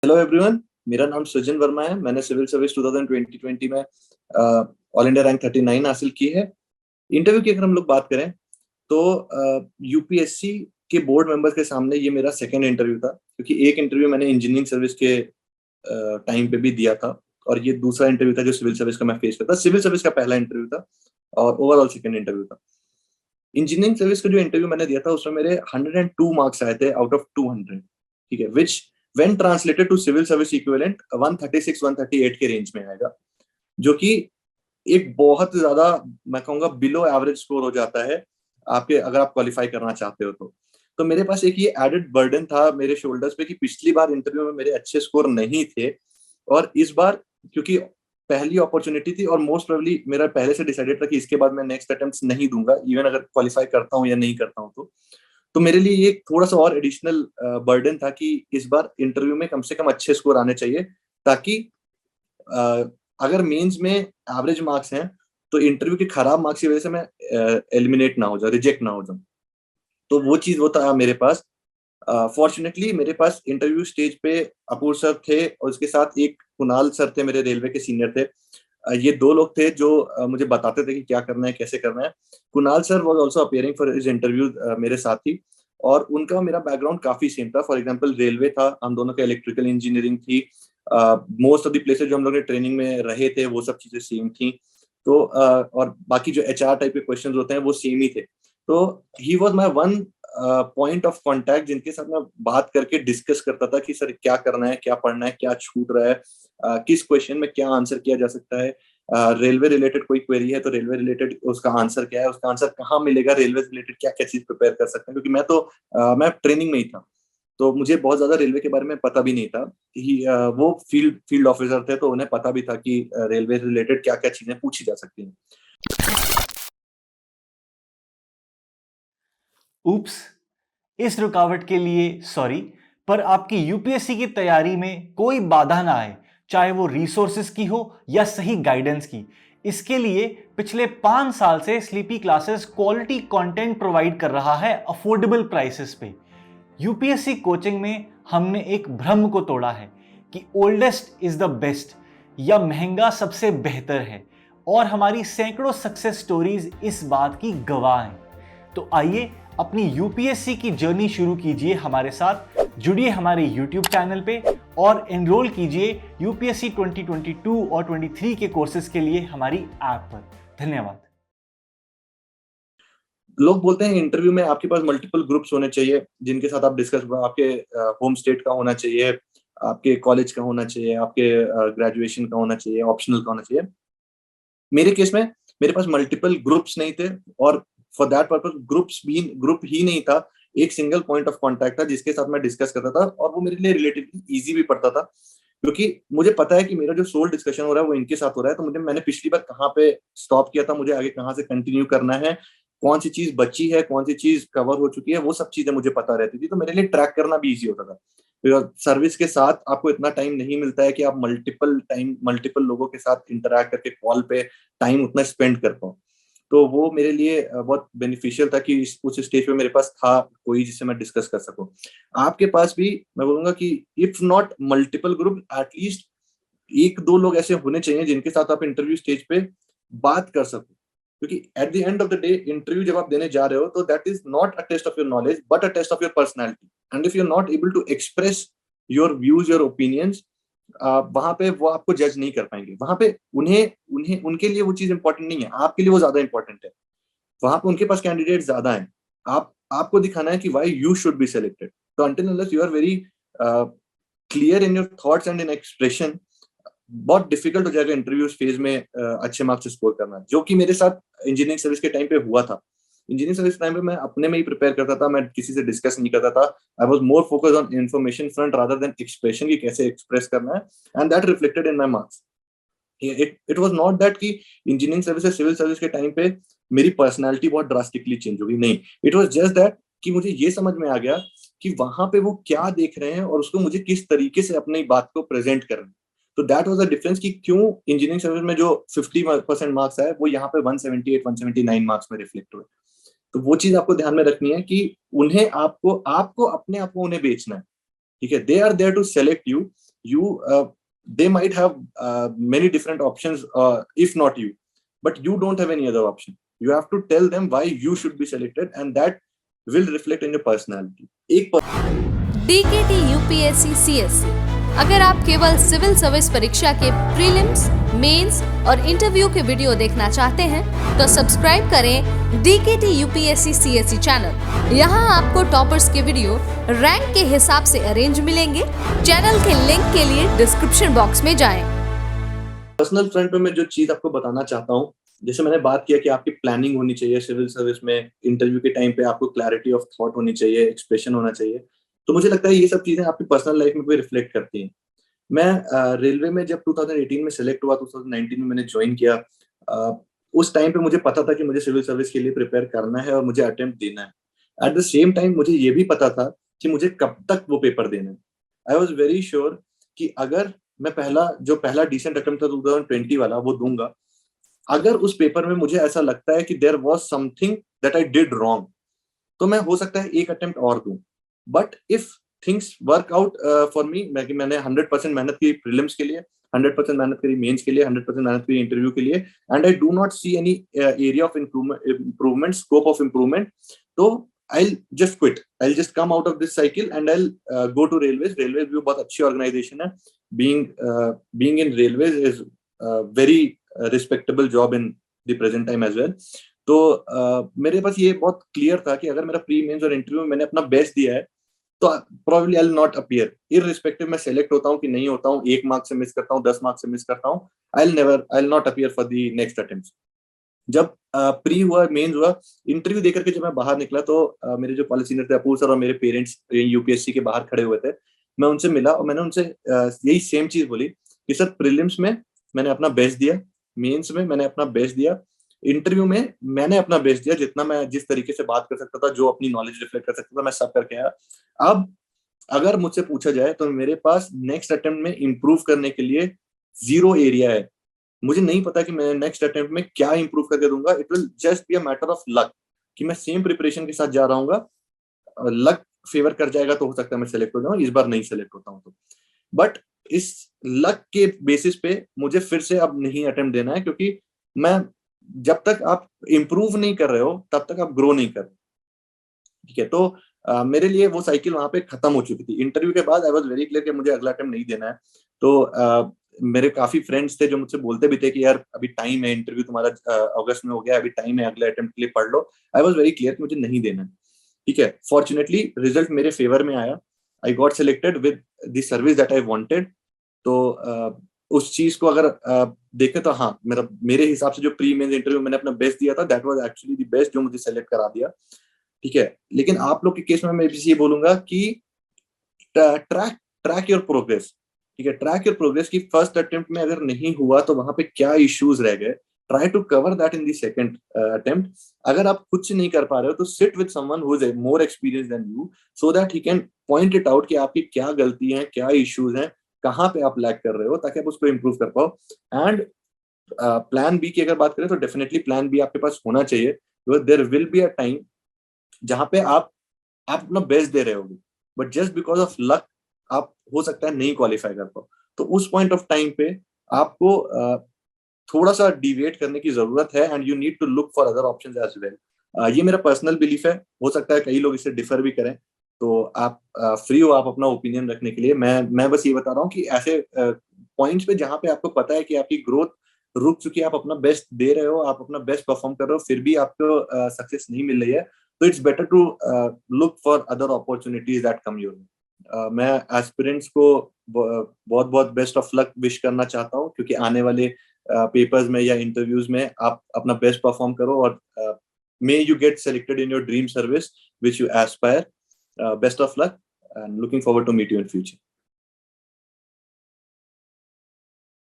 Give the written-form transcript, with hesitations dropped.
Hello everyone. मेरा नाम सृजन वर्मा है। मैंने सिविल सर्विस 2020 में ऑल इंडिया रैंक 39 हासिल की है। इंटरव्यू की अगर हम लोग बात करें तो यूपीएससी के बोर्ड मेंबर्स के सामने ये मेरा सेकंड इंटरव्यू था, क्योंकि एक इंटरव्यू मैंने इंजीनियरिंग सर्विस के टाइम पे भी दिया था और ये दूसरा इंटरव्यू था जो सिविल सर्विस का मैं फेस करता। सिविल सर्विस का पहला इंटरव्यू था और ओवरऑल सेकंड इंटरव्यू था। इंजीनियरिंग सर्विस का जो इंटरव्यू मैंने दिया था उसमें मेरे 102 मार्क्स आए थे आउट ऑफ 200। ठीक है, which when translated to civil service equivalent 136 138 के रेंज में आएगा, जो कि एक बहुत ज्यादा, मैं कहूंगा, बिलो एवरेज स्कोर हो जाता है आपके, अगर आप क्वालिफाई करना चाहते हो तो मेरे पास एक ये एडेड बर्डन था मेरे शोल्डर्स पे कि पिछली बार इंटरव्यू में मेरे अच्छे स्कोर नहीं थे और इस बार क्योंकि पहली अपॉर्चुनिटी थी और मोस्ट प्रोबेबली मेरा पहले से डिसाइडेड था कि इसके बाद मैं नेक्स्ट अटेम्प्ट नहीं दूंगा, इवन अगर क्वालिफाई करता हूँ या नहीं करता हूँ तो मेरे लिए ये थोड़ा सा और एडिशनल बर्डन था कि इस बार इंटरव्यू में कम से कम अच्छे स्कोर आने चाहिए, ताकि अगर मेंस में एवरेज मार्क्स हैं तो इंटरव्यू के खराब मार्क्स की वजह से मैं एलिमिनेट ना हो जाऊं, रिजेक्ट ना हो जाऊं। तो वो चीज वो था मेरे पास। फॉर्चुनेटली मेरे पास इंटरव्यू स्टेज पे अपूर सर थे और उसके साथ एक कुणाल सर थे, मेरे रेलवे के सीनियर थे। ये दो लोग थे जो मुझे बताते थे कि क्या करना है, कैसे करना है। Kunal sir was also appearing for his interview मेरे साथ ही, और उनका मेरा बैकग्राउंड काफी सेम था। फॉर एग्जांपल रेलवे था, हम दोनों का इलेक्ट्रिकल इंजीनियरिंग थी। मोस्ट ऑफ द प्लेसेस जो हम लोग ने ट्रेनिंग में रहे थे वो सब चीजें सेम थी। तो और बाकी जो एचआर टाइप के क्वेश्चंस होते हैं वो सेम ही थे। तो he was my one point of contact जिनके साथ मैं बात करके डिस्कस करता था कि सर क्या करना है, क्या पढ़ना है, क्या छूट रहा है, किस क्वेश्चन में क्या आंसर किया जा सकता है। रेलवे रिलेटेड कोई क्वेरी है तो रेलवे रिलेटेड उसका आंसर क्या है, उसका आंसर कहाँ मिलेगा, रेलवे रिलेटेड क्या क्या चीज प्रिपेयर कर सकते हैं, क्योंकि मैं ट्रेनिंग में ही था तो मुझे बहुत ज्यादा रेलवे के बारे में पता भी नहीं था। वो फील्ड ऑफिसर थे तो उन्हें पता भी था कि रेलवे रिलेटेड क्या क्या चीजें पूछी जा सकती हैं। उप्स, इस रुकावट के लिए सॉरी, पर आपकी यूपीएससी की तैयारी में कोई बाधा ना आए, चाहे वो रिसोर्सेस की हो या सही गाइडेंस की। इसके लिए पिछले 5 साल से sleepy classes quality content provide कर रहा है अफोर्डेबल प्राइसेस पे। यूपीएससी कोचिंग में हमने एक भ्रम को तोड़ा है कि ओल्डेस्ट इज द बेस्ट या महंगा सबसे बेहतर है, और हमारी सैकड़ों सक्सेस स्टोरीज इस बात की गवाह हैं। तो आइए अपनी यूपीएससी की जर्नी शुरू कीजिए हमारे साथ। जुड़िए हमारे यूट्यूब चैनल पे और एनरोल कीजिए यूपीएससी 2022 और 23 के कोर्सेज के लिए हमारी ऐप पर। धन्यवाद। लोग बोलते हैं इंटरव्यू में आपके पास मल्टीपल ग्रुप्स होने चाहिए जिनके साथ आप डिस्कस, आपके होम स्टेट का होना चाहिए, आपके कॉलेज का होना चाहिए, आपके ग्रेजुएशन का होना चाहिए, ऑप्शनल का होना चाहिए। मेरे केस में मेरे पास मल्टीपल ग्रुप्स नहीं थे और फॉर दैट पर्पज ग्रुप ही नहीं था। एक सिंगल पॉइंट ऑफ कांटेक्ट था जिसके साथ मैं डिस्कस करता था और वो मेरे लिए रिलेटिवली इजी भी पड़ता था, क्योंकि मुझे पता है कि मेरा जो सोल मैंने हो रहा है वो इनके साथ हो रहा है। तो मैंने पिछली बार कहाँ पे स्टॉप किया था, मुझे आगे कहाँ से कंटिन्यू करना है, कौन सी चीज बची है, कौन सी चीज कवर हो चुकी है, वो सब चीजें मुझे पता रहती थी। तो मेरे लिए ट्रैक करना भी इजी होता था। सर्विस के साथ आपको इतना टाइम नहीं मिलता है कि आप मल्टीपल लोगों के साथ इंटरेक्ट करके कॉल पे टाइम उतना स्पेंड कर पाओ। तो वो मेरे लिए बहुत बेनिफिशियल था कि उस स्टेज पे मेरे पास था कोई जिससे मैं डिस्कस कर सकूं। आपके पास भी मैं बोलूंगा कि if not multiple group, at least एक दो लोग ऐसे होने चाहिए जिनके साथ आप इंटरव्यू स्टेज पे बात कर सको, क्योंकि at the end of the day interview जब आप देने जा रहे हो तो that is not a test of your knowledge but a test of your personality. And if you are not able to express your views, your opinions, वहां पे वो आपको जज नहीं कर पाएंगे। वहां पे उन्हें उन्हें उनके लिए वो चीज इंपॉर्टेंट नहीं है, आपके लिए वो ज्यादा इंपॉर्टेंट है। वहां पे उनके पास कैंडिडेट ज्यादा हैं, आपको दिखाना है कि why you should be selected. तो until unless you are very clear in your thoughts and in expression, बहुत डिफिकल्ट हो जाएगा इंटरव्यू फेज में अच्छे मार्क्स स्कोर करना, जो कि मेरे साथ इंजीनियरिंग सर्विस के टाइम पे हुआ था। इंजीनियरिंग सर्विस टाइम पे मैं अपने में ही प्रिपेयर करता था, मैं किसी से डिस्कस नहीं करता था। I was more focused on information front rather than expression, की कैसे एक्सप्रेस करना है, and that reflected in my marks. It was not that कि इंजीनियरिंग सर्विस से सिविल सर्विस के टाइम पे मेरी पर्सनालिटी बहुत ड्रास्टिकली चेंज हो गई, नहीं। इट वाज जस्ट दैट कि मुझे ये समझ में आ गया कि वहां पे वो क्या देख रहे हैं और उसको मुझे किस तरीके से अपनी बात को प्रेजेंट करना है। तो दैट वाज द डिफरेंस कि क्यों इंजीनियरिंग सर्विस में जो 50% मार्क्स आए वो यहाँ पे 178 179 मार्क्स में रिफ्लेक्ट हुए। तो वो चीज आपको ध्यान में रखनी है कि उन्हें आपको आपको अपने आप को उन्हें बेचना है। ठीक है, they are there to select you, they might have many different options, if not you, but you don't have any other option. You have to tell them why you should be selected, and that will reflect in your personality. DKT UPSC CSC, अगर आप केवल civil service परीक्षा के prelims, mains और interview के video देखना चाहते हैं तो सब्सक्राइब करें DKT UPSC CSC चैनल। यहाँ आपको टॉपर्स के वीडियो रैंक के हिसाब से अरेंज मिलेंगे। चैनल के लिंक के लिए डिस्क्रिप्शन बॉक्स में जाएं। पर्सनल फ्रंट पे मैं जो चीज आपको बताना चाहता हूँ, जैसे मैंने बात किया कि आपकी प्लानिंग होनी चाहिए सिविल सर्विस में, इंटरव्यू के टाइम पे आपको क्लैरिटी ऑफ थॉट होनी चाहिए, एक्सप्रेशन होना चाहिए। तो मुझे लगता है ये सब चीजें आपकी पर्सनल लाइफ में भी रिफ्लेक्ट करती हैं। मैं रेलवे में जब 2018 में सिलेक्ट हुआ, 2019 में मैंने ज्वाइन किया, उस टाइम पे मुझे पता था कि मुझे सिविल सर्विस के लिए प्रिपेयर करना है और मुझे अटेम्प्ट देना है। एट द सेम टाइम मुझे ये भी पता था कि मुझे कब तक वो पेपर देना है। आई वॉज वेरी श्योर कि अगर मैं पहला डिसेंट अटेम्प्ट था 2020 वाला, वो दूंगा, अगर उस पेपर में मुझे ऐसा लगता है कि there was something that I did wrong, तो मैं हो सकता है एक अटेम्प्ट और दूं। But if things work out for me, मैंने 100% मेहनत की प्रीलिम्स के लिए, 100% मेहनत करी मेंस के लिए, 100% मेहनत करी इंटरव्यू के लिए, and I do not see any area of improvement, scope of improvement, तो I'll just quit. I'll just come out of this cycle and I'll go to railways. Railways भी बहुत अच्छी organization है. Being in railways is very respectable job in the present time as well. तो मेरे पास ये बहुत clear था कि अगर मेरा प्री मेंस और इंटरव्यू में मैंने अपना बेस्ट दिया है तो probably I'll not appear. Irrespective मैं सेलेक्ट होता हूँ कि नहीं होता हूँ, 1 मार्क से मिस करता हूँ, 10 मार्क से मिस करता हूँ, I'll not appear for the next attempts. जब प्री हुआ, मेंस हुआ, इंटरव्यू देकर के जब मैं बाहर निकला तो मेरे जो कॉलेज सीनियर थे अपूर सर और मेरे पेरेंट्स यूपीएससी के बाहर खड़े हुए थे। मैं उनसे मिला और मैंने उनसे यही सेम चीज बोली कि सर प्रीलिम्स में मैंने अपना बेस्ट दिया, मेंस में मैंने अपना बेस्ट दिया, इंटरव्यू में मैंने अपना बेस्ट दिया, जितना मैं जिस तरीके से बात कर सकता था, जो अपनी नॉलेज रिफ्लेक्ट कर सकता था, मैं सब करके आया। अब अगर मुझसे पूछा जाए तो मेरे पास नेक्स्ट अटेम्प्ट में इंप्रूव करने के लिए 0 एरिया है। मुझे नहीं पता कि मैं नेक्स्ट अटेम्प्ट में क्या इंप्रूव करके दूंगा। It will just be a matter of luck कि मैं सेम प्रिपरेशन के साथ जा रहा हूँ, लक फेवर कर जाएगा तो हो सकता है मैं सेलेक्ट हो जाऊं, इस बार नहीं सेलेक्ट होता हूँ तो। बट इस लक के बेसिस पे मुझे फिर से अब नहीं अटेम्प्ट देना है, क्योंकि मैं जब तक आप इंप्रूव नहीं कर रहे हो तब तक आप ग्रो नहीं कर रहे। ठीक है, तो मेरे लिए वो साइकिल वहां पे खत्म हो चुकी थी। इंटरव्यू के बाद आई वाज वेरी क्लियर कि मुझे अगला अटेम्प्ट नहीं देना है। तो मेरे काफी फ्रेंड्स थे जो मुझसे बोलते भी थे कि यार अभी टाइम है, इंटरव्यू तुम्हारा अगस्त में हो गया, अभी टाइम है, अगले अटेम्प्ट के लिए पढ़ लो। आई वाज वेरी क्लियर कि मुझे नहीं देना है। ठीक है, फॉर्चुनेटली रिजल्ट मेरे फेवर में आया, I got selected with the service that I wanted. तो उस चीज को अगर देखें तो हाँ, मेरे हिसाब से जो प्री मेंस इंटरव्यू मैंने अपना बेस्ट दिया था, that was actually the best जो मुझे सेलेक्ट करा दिया। ठीक है, लेकिन आप लोग के केस में मैं ये बोलूंगा कि ट्रैक योर प्रोग्रेस। ठीक है, ट्रैक योर प्रोग्रेस की फर्स्ट अटेम्प्ट में अगर नहीं हुआ तो वहां पे क्या इश्यूज रह गए, try to cover that in the second attempt. अगर आप खुद से नहीं कर पा रहे हो तो sit with someone who is more experience than you, so that he can point it out कि आपकी क्या गलती है, क्या इश्यूज हैं, कहाँ पे आप लैक कर रहे हो, ताकि आप उसको इम्प्रूव कर पाओ। एंड प्लान बी की अगर बात करें तो डेफिनेटली प्लान बी आपके पास होना चाहिए, because there will be a time जहां पे आप अपना बेस्ट दे रहे होगे, but just because of luck आप हो सकता है नहीं क्वालिफाई कर पाओ। तो उस पॉइंट ऑफ टाइम पे आपको थोड़ा सा डिविएट करने की जरूरत है, and you need to look for other options as well. ये मेरा पर्सनल बिलीफ है, हो सकता है कई लोग इससे डिफर भी करें, तो आप फ्री हो आप अपना ओपिनियन रखने के लिए। मैं बस ये बता रहा हूँ कि ऐसे पॉइंट्स पे जहां पे आपको पता है कि आपकी ग्रोथ रुक चुकी है, आप अपना बेस्ट दे रहे हो, आप अपना बेस्ट परफॉर्म कर रहे हो, फिर भी आपको सक्सेस नहीं मिल रही है, तो it's better to look for other opportunities that come your way. मैं एस्पिरेंट्स को बहुत बहुत बेस्ट ऑफ लक विश करना चाहता हूँ, क्योंकि आने वाले पेपर्स में या इंटरव्यूज में आप अपना बेस्ट परफॉर्म करो, और may you get selected in your dream service which you aspire. Best of luck and looking forward to meet you in future.